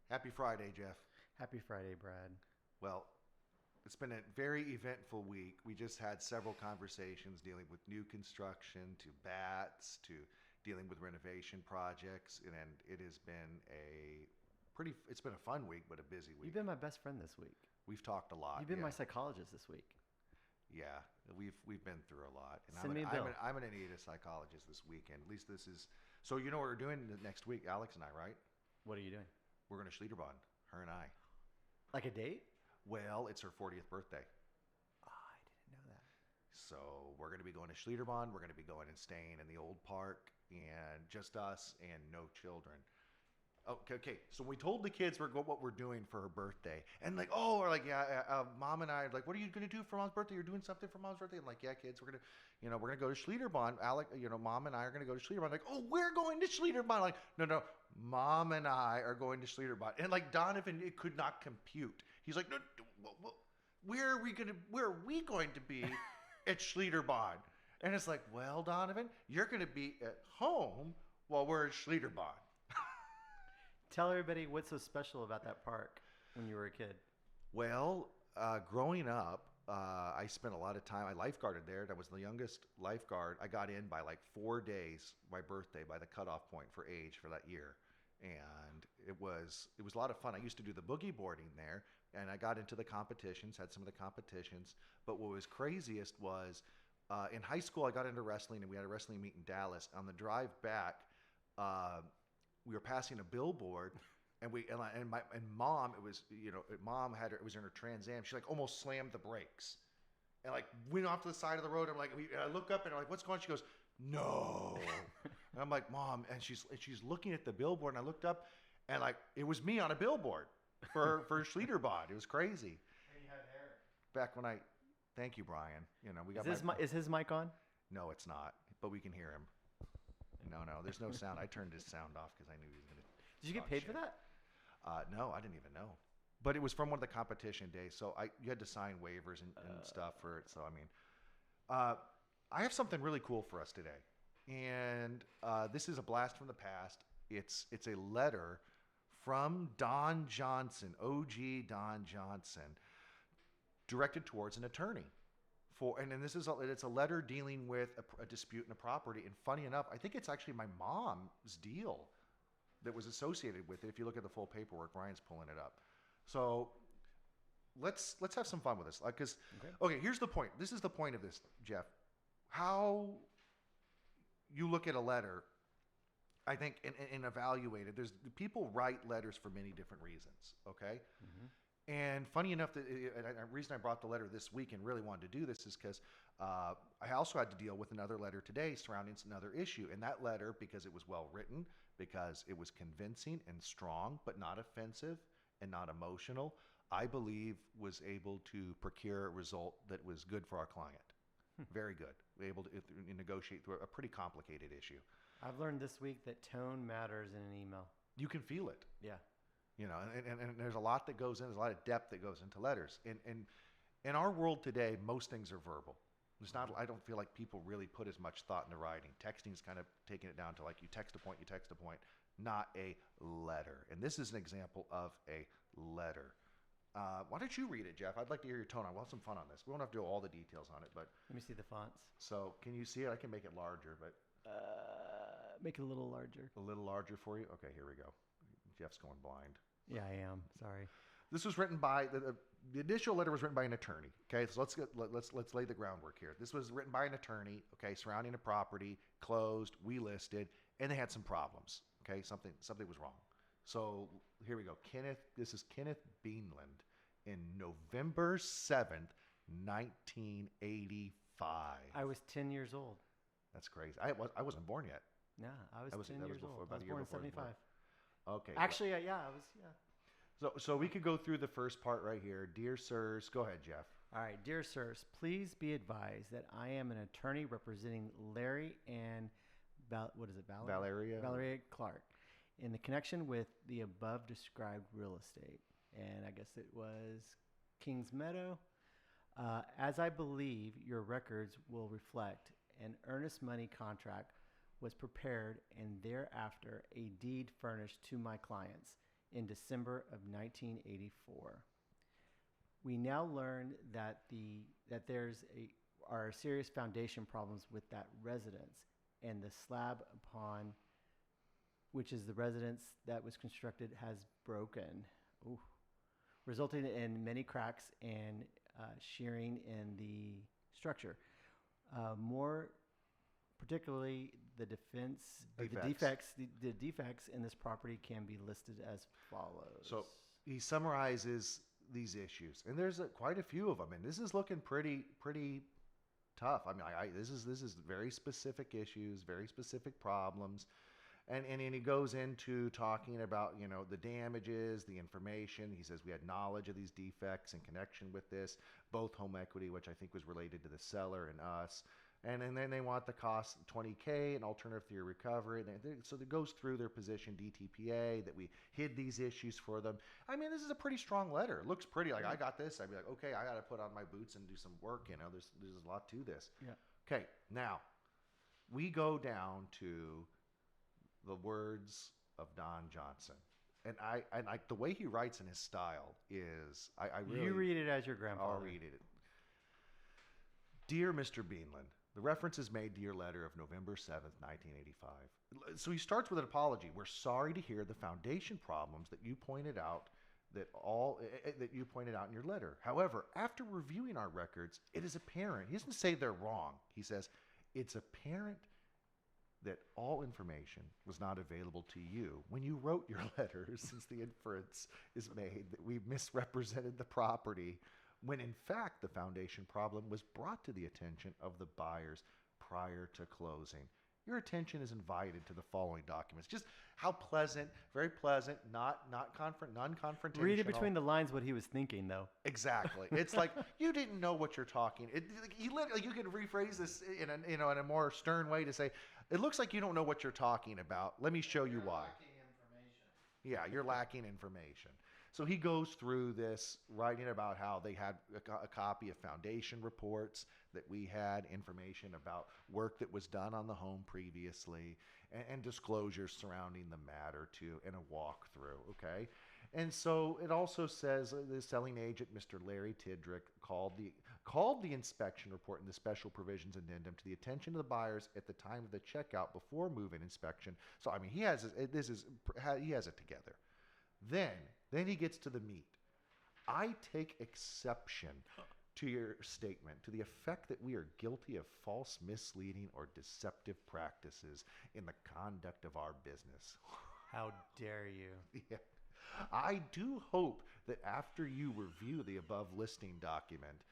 Happy Friday, Jeff. Happy Friday, Brad. Well, it's been a very eventful week. We just had several conversations dealing with new construction to bats to dealing with renovation projects, and it has been it's been a fun week, but a busy You've week. been my best friend this week. We've talked a lot. You've been my Yeah. psychologist this week. Yeah, we've been through a lot, and Send me a bill. I'm gonna need a psychologist this weekend. At least this is so. You know what we're doing the next week, Alex and I, right? What are you doing? We're gonna Schlitterbahn, her and I. Like a date? Well, it's her 40th birthday. Oh, I didn't know that. So we're going to be going to Schlitterbahn. We're going to be going and staying in the old park, and just us and no children. Okay. So we told the kids what we're doing for her birthday, and like, oh, or like, yeah, mom and I are like, what are you going to do for mom's birthday? You're doing something for mom's birthday? I'm like, yeah, kids, we're gonna go to Schlitterbahn. Alec, mom and I are going to go to Schlitterbahn. Like, oh, we're going to Schlitterbahn. Like, no, mom and I are going to Schlitterbahn. And like Donovan, it could not compute. He's like, no, where are we going to be at Schlitterbahn? And it's like, well, Donovan, you're going to be at home while we're at Schlitterbahn. Tell everybody what's so special about that park when you were a kid. Well, growing up, I spent a lot of time. I lifeguarded there. I was the youngest lifeguard. I got in by like 4 days, my birthday, by the cutoff point for age for that year, and it was a lot of fun. I used to do the boogie boarding there, and I got into the competitions, had some of the competitions. But what was craziest was in high school, I got into wrestling, and we had a wrestling meet in Dallas. On the drive back, uh, we were passing a billboard, and mom, it was mom had her, it was in her Trans Am. She like almost slammed the brakes and like went off to the side of the road. And I look up and I'm like, what's going on? She goes, no. And I'm like, mom, and she's looking at the billboard, and I looked up, and like it was me on a billboard for Schliederbad. It was crazy. And you had hair. Back when I, thank you, Brian. We got Is his mic on? No, it's not, but we can hear him. No, there's no sound. I turned his sound off because I knew he was going to. Did you get paid for that? No, I didn't even know. But it was from one of the competition days, so you had to sign waivers and stuff for it. So I mean, I have something really cool for us today, and this is a blast from the past. It's a letter from Don Johnson, OG Don Johnson, directed towards an attorney. And then it's a letter dealing with a dispute in a property. And funny enough, I think it's actually my mom's deal that was associated with it. If you look at the full paperwork, Brian's pulling it up. So let's have some fun with this. Because okay, here's the point. This is the point of this, Jeff. How you look at a letter, I think, and evaluate it. There's people write letters for many different reasons. Okay. Mm-hmm. And funny enough, the reason I brought the letter this week and really wanted to do this is because I also had to deal with another letter today surrounding another issue. And that letter, because it was well written, because it was convincing and strong, but not offensive and not emotional, I believe was able to procure a result that was good for our client. Very good. We were able to negotiate through a pretty complicated issue. I've learned this week that tone matters in an email. You can feel it. Yeah. And there's a lot that goes in. There's a lot of depth that goes into letters. And in our world today, most things are verbal. It's not. I don't feel like people really put as much thought into writing. Texting is kind of taking it down to like you text a point, not a letter. And this is an example of a letter. Why don't you read it, Jeff? I'd like to hear your tone. I want some fun on this. We won't have to do all the details on it, but Let me see the fonts. so can you see it? I can make it larger, but Make it a little larger. a little larger for you. Okay, here we go. Jeff's going blind. Yeah, I am. Sorry. This was written by the initial letter was written by an attorney. Okay, so let's lay the groundwork here. This was written by an attorney. Okay, surrounding a property, closed, we listed, and they had some problems. Okay, something was wrong. So here we go. This is Kenneth Beanland in November 7th, 1985. I was 10 years old. That's crazy. I wasn't born yet. Yeah, I was That was 10 that was years before old. I about was a year born in before you were born. 75. Okay. Actually, yeah, I was, yeah. So we could go through the first part right here. Dear sirs, go ahead, Jeff. All right, dear sirs, please be advised that I am an attorney representing Larry and Valeria. Valeria Clark in the connection with the above described real estate. And I guess it was Kings Meadow. As I believe your records will reflect, an earnest money contract was prepared and thereafter a deed furnished to my clients in December of 1984. We now learn that are serious foundation problems with that residence, and the slab upon which is the residence that was constructed has broken, ooh, resulting in many cracks and shearing in the structure. More particularly, the defects in this property can be listed as follows. So he summarizes these issues, and there's quite a few of them, and this is looking pretty tough. I mean, this is very specific issues, very specific problems, and he goes into talking about the damages, the information. He says we had knowledge of these defects in connection with this, both home equity, which I think was related to the seller, and us. And then they want the cost $20K, an alternative theory recovery. So it goes through their position, DTPA, that we hid these issues for them. I mean, this is a pretty strong letter. It looks pretty. Like, I got this. I'd be like, okay, I got to put on my boots and do some work. There's a lot to this. Yeah. Okay, now we go down to the words of Don Johnson. And I the way he writes in his style is, I really... You read it as your grandfather. I'll read it. Dear Mr. Beanland, the reference is made to your letter of November 7th, 1985. So he starts with an apology. We're sorry to hear the foundation problems that you pointed out in your letter. However, after reviewing our records, it is apparent. He doesn't say they're wrong. He says it's apparent that all information was not available to you when you wrote your letters, since the inference is made that we misrepresented the property, when in fact the foundation problem was brought to the attention of the buyers prior to closing. Your attention is invited to the following documents. Just how pleasant, very pleasant, non-confrontational. Read it between the lines what he was thinking, though. Exactly. It's like, you didn't know what you're talking. You could rephrase this in a more stern way to say, it looks like you don't know what you're talking about. Let me show you why. Yeah, you're lacking information. So he goes through this, writing about how they had a copy of foundation reports, that we had information about work that was done on the home previously, and disclosures surrounding the matter too, and a walkthrough, okay? And so it also says the selling agent, Mr. Larry Tidrick, called the inspection report and the special provisions addendum to the attention of the buyers at the time of the checkout before move-in inspection. So, I mean, he has it together. Then he gets to the meat. I take exception to your statement to the effect that we are guilty of false, misleading, or deceptive practices in the conduct of our business. How dare you? Yeah. I do hope that after you review the above listing documents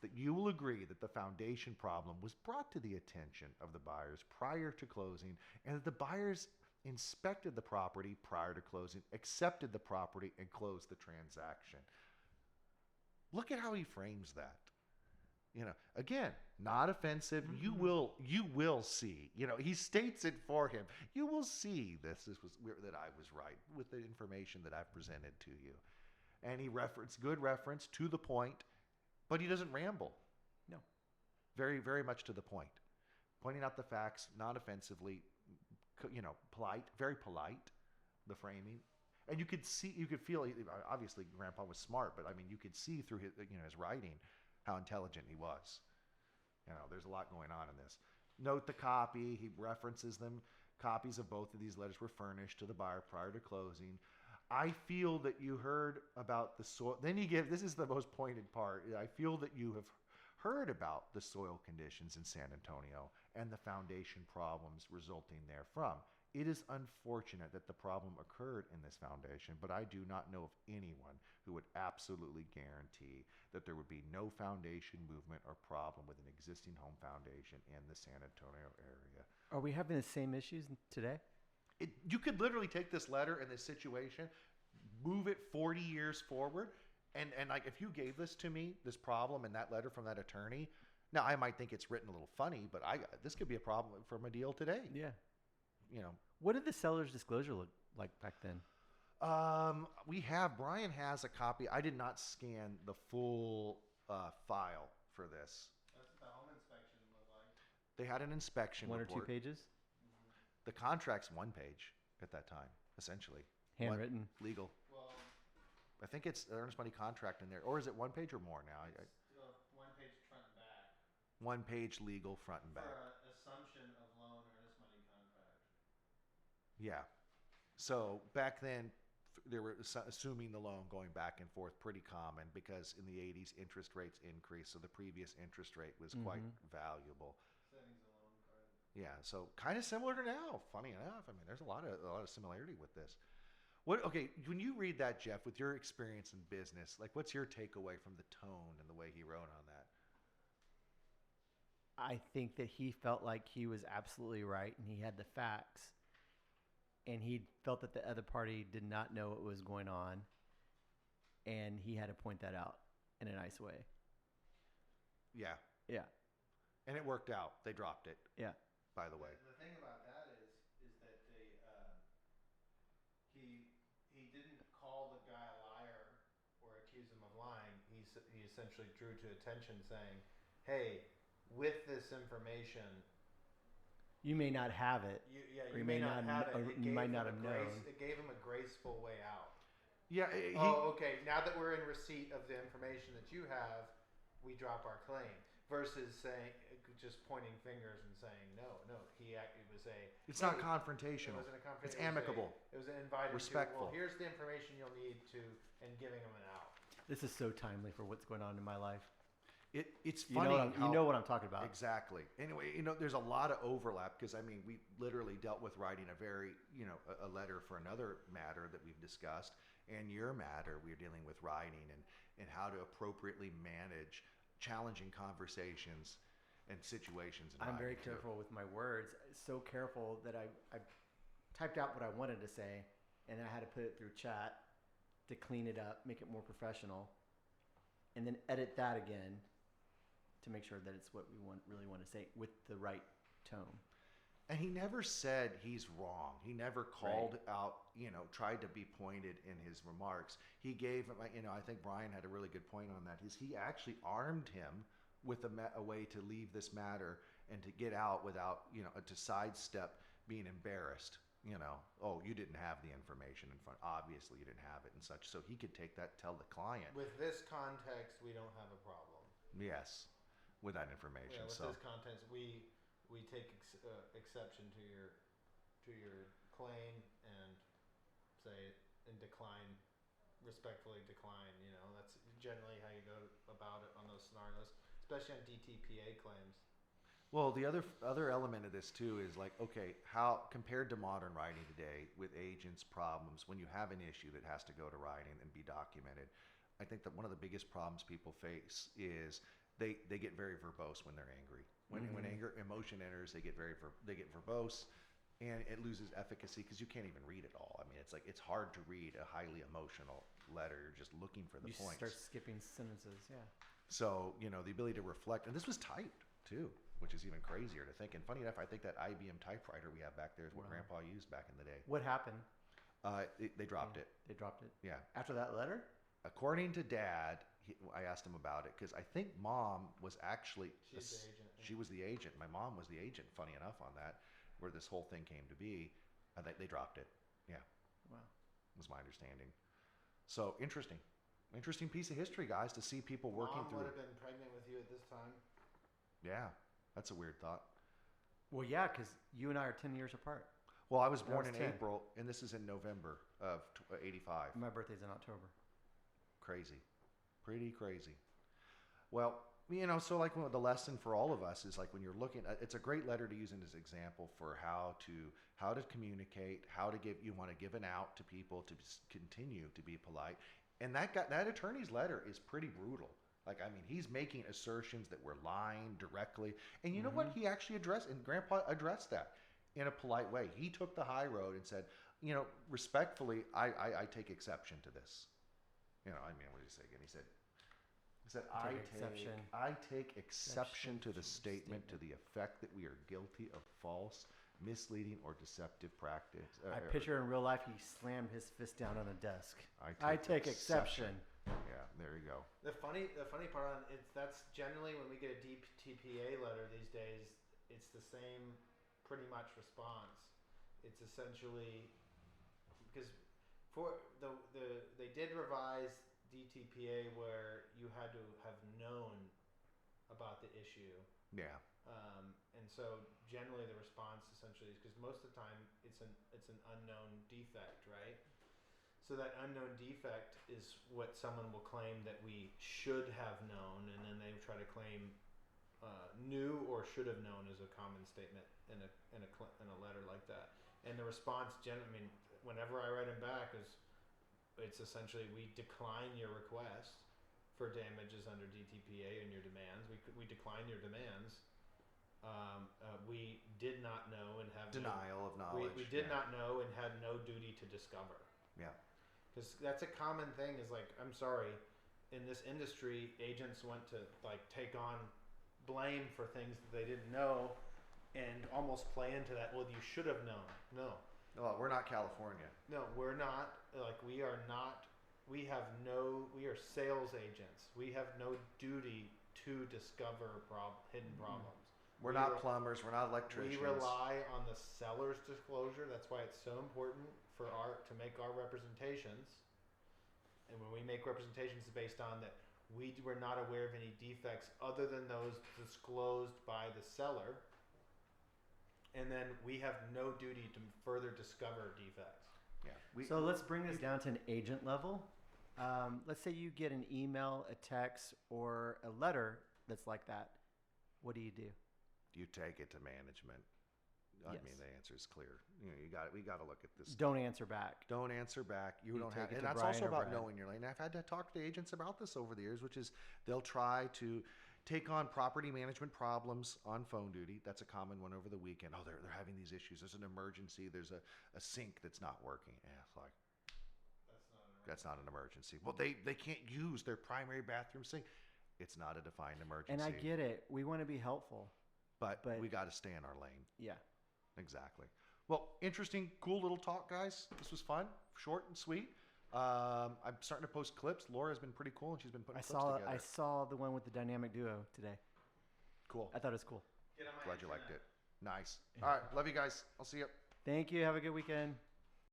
that you will agree that the foundation problem was brought to the attention of the buyers prior to closing, and that the buyers inspected the property prior to closing, accepted the property, and closed the transaction. Look at how he frames that. Again, not offensive. Mm-hmm. You will see. He states it for him. You will see that I was right with the information that I've presented to you. And he good reference to the point, but he doesn't ramble. No. Very, very much to the point. Pointing out the facts, not offensively, polite, very polite, the framing. And you could feel, obviously Grandpa was smart, but I mean, you could see through his writing how intelligent he was. There's a lot going on in this. Note the copy, he references them. Copies of both of these letters were furnished to the buyer prior to closing. I feel that you heard about the soil. Then this is the most pointed part. I feel that you have heard about the soil conditions in San Antonio and the foundation problems resulting therefrom. It is unfortunate that the problem occurred in this foundation, but I do not know of anyone who would absolutely guarantee that there would be no foundation movement or problem with an existing home foundation in the San Antonio area. Are we having the same issues today? You could literally take this letter and this situation, move it 40 years forward, and like, if you gave this to me, this problem and that letter from that attorney, now I might think it's written a little funny, but this could be a problem from a deal today. Yeah. What did the seller's disclosure look like back then? Brian has a copy. I did not scan the full file for this. That's what the home inspection looked like. They had an inspection One report. or two pages? The contract's one page at that time, essentially. Handwritten. Legal. Well, I think it's earnest money contract in there, or is it one page or more now? one page front and back One page legal front and for back. an assumption of loan earnest money contract. Yeah. So back then, they were assuming the loan going back and forth pretty common because in the 80s interest rates increased, so the previous interest rate was quite valuable. Savings and loan card. Yeah, so kind of similar to now. Funny enough, I mean, there's a lot of similarity with this. What? Okay, when you read that, Jeff, with your experience in business, like, what's your takeaway from the tone and the way he wrote on that? I think that he felt like he was absolutely right and he had the facts. And he felt that the other party did not know what was going on. And he had to point that out in a nice way. Yeah, Yeah. and it worked out. They dropped it, Yeah. by the way. The thing about that is that he didn't call the guy a liar or accuse him of lying. He essentially drew to attention saying, "Hey, with this information, You may not have it. Or you may not have it. or It you gave might him not a have grace. known. It gave him a graceful way out. Yeah, Okay. Now that we're in receipt of the information that you have, we drop our claim. Versus saying, just pointing fingers and saying, no. It was a. it's hey, not It confrontational. wasn't a confrontation. It's amicable. It was an inviting. Respectful. Well, here's the information you'll need to, and giving him an out. This is so timely for what's going on in my life. It's You funny. know what I'm talking about. Exactly. Anyway, there's a lot of overlap because I mean, we literally dealt with writing a very, a letter for another matter that we've discussed, and your matter we're dealing with writing and how to appropriately manage challenging conversations and situations. I'm very careful with my words. So careful that I typed out what I wanted to say, and I had to put it through chat to clean it up, make it more professional, and then edit that again to make sure that it's what we really want to say with the right tone. And he never said he's wrong. He never called out, tried to be pointed in his remarks. He gave him, I think Brian had a really good point on that. He actually armed him with a way to leave this matter and to get out without, to sidestep being embarrassed. Oh, you didn't have the information in front. Obviously, you didn't have it and such. So he could take that, tell the client. With this context, we don't have a problem. Yes, with that information. Yeah, with so this context, we take exception to your claim and say and respectfully decline. That's generally how you go about it on those scenarios, especially on DTPA claims. Well, the other element of this too is like, okay, how compared to modern writing today with agents' problems, when you have an issue that has to go to writing and be documented, I think that one of the biggest problems people face is they get very verbose when they're angry. When emotion enters, they get verbose, and it loses efficacy because you can't even read it all. I mean, it's hard to read a highly emotional letter. You're just looking for the points. You start skipping sentences, yeah. So the ability to reflect, and this was typed too, which is even crazier to think. And funny enough, I think that IBM typewriter we have back there is what Grandpa used back in the day. What happened? They dropped it. They dropped it? Yeah. After that letter? According to Dad, I asked him about it because I think Mom was actually She's the agent. Yeah. She was the agent. My mom was the agent. Funny enough, on that, where this whole thing came to be, they dropped it. Yeah. Wow. Was my understanding. So interesting piece of history, guys, to see people working Mom through. would have been pregnant with you at this time. Yeah, that's a weird thought. Well, yeah, because you and I are 10 years apart. Well, I was born was in 10. April, and this is in November of '85. My birthday's in October. Crazy, pretty crazy. Well, so like the lesson for all of us is like when you're looking, it's a great letter to use as an example for how to communicate, you want to give an out to people to continue to be polite. And that attorney's letter is pretty brutal. Like, I mean, he's making assertions that were lying directly. And you know what? He actually addressed, and Grandpa addressed that in a polite way. He took the high road and said, respectfully, I take exception to this. I mean, what did he say again? He said, I take exception to the statement to the effect that we are guilty of false, misleading, or deceptive practice. I picture in real life he slammed his fist down on the desk. I take exception. Yeah, there you go. The funny part on that's generally when we get a DTPA letter these days, it's the same pretty much response. It's essentially because for they did revise DTPA where you had to have known about the issue. Yeah. And so generally the response essentially is because most of the time it's an unknown defect, right? So that unknown defect is what someone will claim that we should have known, and then they try to claim knew or should have known is a common statement in a letter like that. And the response, whenever I write them back, it's essentially we decline your request for damages under DTPA and your demands. We decline your demands. We did not know and have Denial of knowledge. We did not know and had no duty to discover. Yeah. Because that's a common thing. Is like, I'm sorry, in this industry, agents want to like take on blame for things that they didn't know, and almost play into that. Well, you should have known. No, Well, we're not California. no, we're not. Like, we are not. We have no. We are sales agents. We have no duty to discover hidden problems. We're We not re- plumbers. We're not electricians. We rely on the seller's disclosure. That's why it's so important for to make our representations. And when we make representations, it's based on that we were not aware of any defects other than those disclosed by the seller. And then we have no duty to further discover defects. Yeah. So let's bring this down to an agent level. Let's say you get an email, a text, or a letter that's like that. What do? You take it to management. I Yes. mean, the answer is clear. We got to look at this. Don't answer back. Don't answer back. You don't take have, it and to that's Brian also or about Brad. knowing your lane. I've had to talk to agents about this over the years, which is they'll try to take on property management problems on phone duty. That's a common one over the weekend. Oh, they're having these issues. There's an emergency. There's a sink that's not working. Yeah, it's like that's not an emergency. Well, they can't use their primary bathroom sink. It's not a defined emergency. And I get it. We want to be helpful. but but- we got to stay in our lane. Yeah. Exactly. Well, interesting, cool little talk, guys. This was fun, short and sweet. I'm starting to post clips. Laura's been pretty cool, and she's been putting clips together. I saw the one with the dynamic duo today. Cool. I thought it was cool. Get on my Glad you liked antenna. it. Nice. All right. Love you guys. I'll see you. Thank you. Have a good weekend.